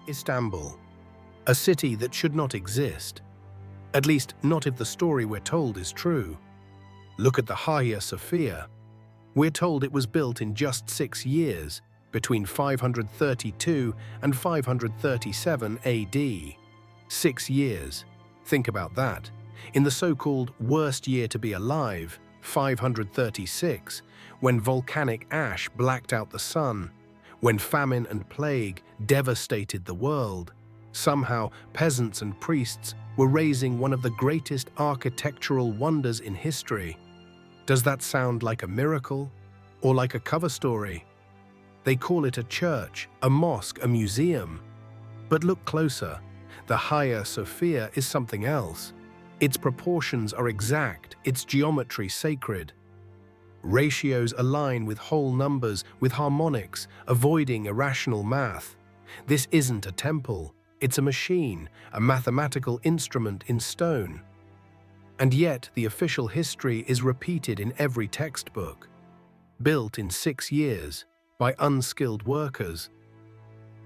Istanbul, a city that should not exist. At least not if the story we're told is true. Look at the Hagia Sophia. We're told it was built in just 6 years, between 532 and 537 AD. 6 years. Think about that. In the so-called worst year to be alive, 536, when volcanic ash blacked out the sun, when famine and plague devastated the world, somehow peasants and priests were raising one of the greatest architectural wonders in history. Does that sound like a miracle or like a cover story? They call it a church, a mosque, a museum. But look closer. The Hagia Sophia is something else. Its proportions are exact, its geometry sacred. Ratios align with whole numbers, with harmonics, avoiding irrational math. This isn't a temple, it's a machine, a mathematical instrument in stone. And yet the official history is repeated in every textbook. Built in 6 years, by unskilled workers.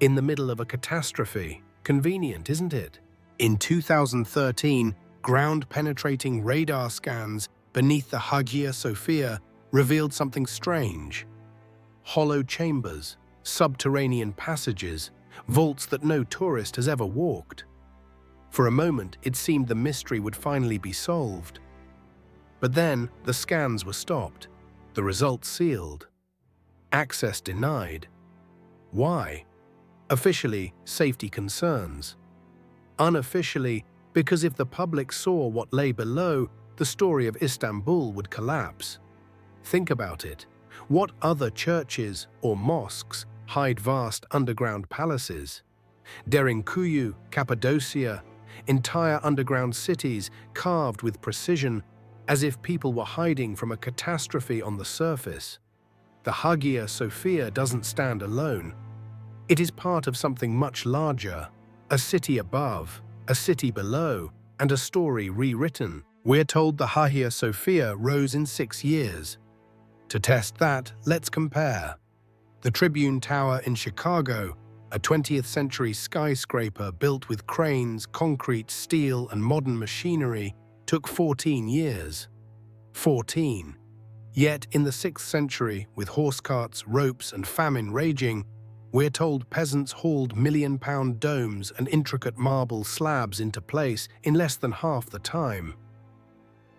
In the middle of a catastrophe. Convenient, isn't it? In 2013, ground-penetrating radar scans beneath the Hagia Sophia revealed something strange. Hollow chambers, subterranean passages, vaults that no tourist has ever walked. For a moment, it seemed the mystery would finally be solved. But then, the scans were stopped, the results sealed. Access denied. Why? Officially, safety concerns. Unofficially, because if the public saw what lay below, the story of Istanbul would collapse. Think about it. What other churches or mosques hide vast underground palaces? Derinkuyu, Cappadocia, entire underground cities carved with precision as if people were hiding from a catastrophe on the surface. The Hagia Sophia doesn't stand alone. It is part of something much larger, a city above, a city below, and a story rewritten. We're told the Hagia Sophia rose in 6 years. To test that, let's compare. The Tribune Tower in Chicago, a 20th century skyscraper built with cranes, concrete, steel, and modern machinery, took 14 years. 14. Yet in the 6th century, with horse carts, ropes, and famine raging, we're told peasants hauled million-pound domes and intricate marble slabs into place in less than half the time.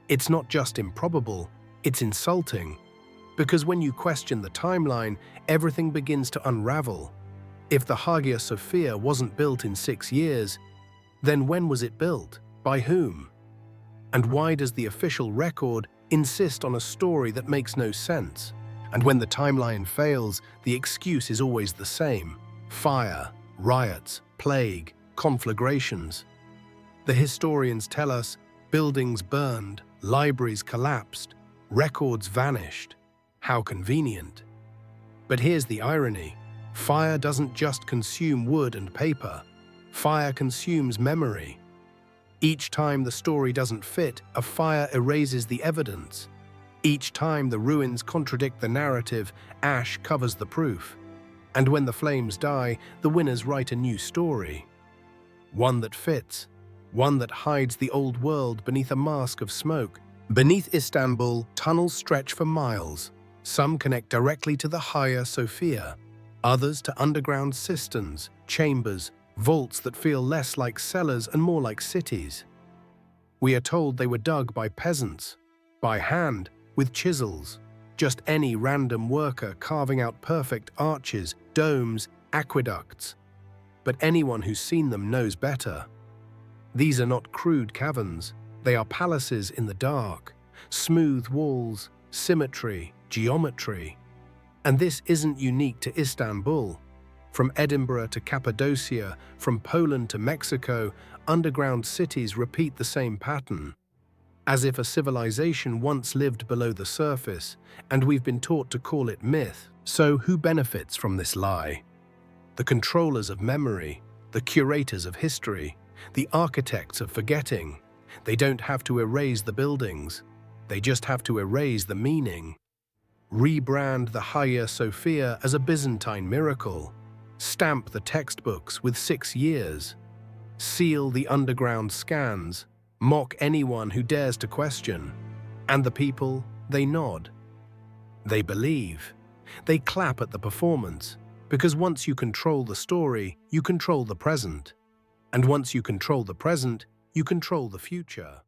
It's not just improbable, it's insulting. Because when you question the timeline, everything begins to unravel. If the Hagia Sophia wasn't built in 6 years, then when was it built? By whom? And why does the official record insist on a story that makes no sense? And when the timeline fails, the excuse is always the same: fire, riots, plague, conflagrations. The historians tell us buildings burned, libraries collapsed, records vanished. How convenient. But here's the irony. Fire doesn't just consume wood and paper. Fire consumes memory. Each time the story doesn't fit, a fire erases the evidence. Each time the ruins contradict the narrative, ash covers the proof. And when the flames die, the winners write a new story. One that fits. One that hides the old world beneath a mask of smoke. Beneath Istanbul, tunnels stretch for miles. Some connect directly to the Hagia Sophia. Others to underground cisterns, chambers, vaults that feel less like cellars and more like cities. We are told they were dug by peasants, by hand, with chisels, just any random worker carving out perfect arches, domes, aqueducts. But anyone who's seen them knows better. These are not crude caverns, they are palaces in the dark, smooth walls, symmetry, geometry. And this isn't unique to Istanbul. From Edinburgh to Cappadocia, from Poland to Mexico, underground cities repeat the same pattern. As if a civilization once lived below the surface, and we've been taught to call it myth. So who benefits from this lie? The controllers of memory, the curators of history, the architects of forgetting. They don't have to erase the buildings. They just have to erase the meaning. Rebrand the Hagia Sophia as a Byzantine miracle. Stamp the textbooks with 6 years. Seal the underground scans. Mock anyone who dares to question. And the people, they nod. They believe. They clap at the performance. Because once you control the story, you control the present. And once you control the present, you control the future.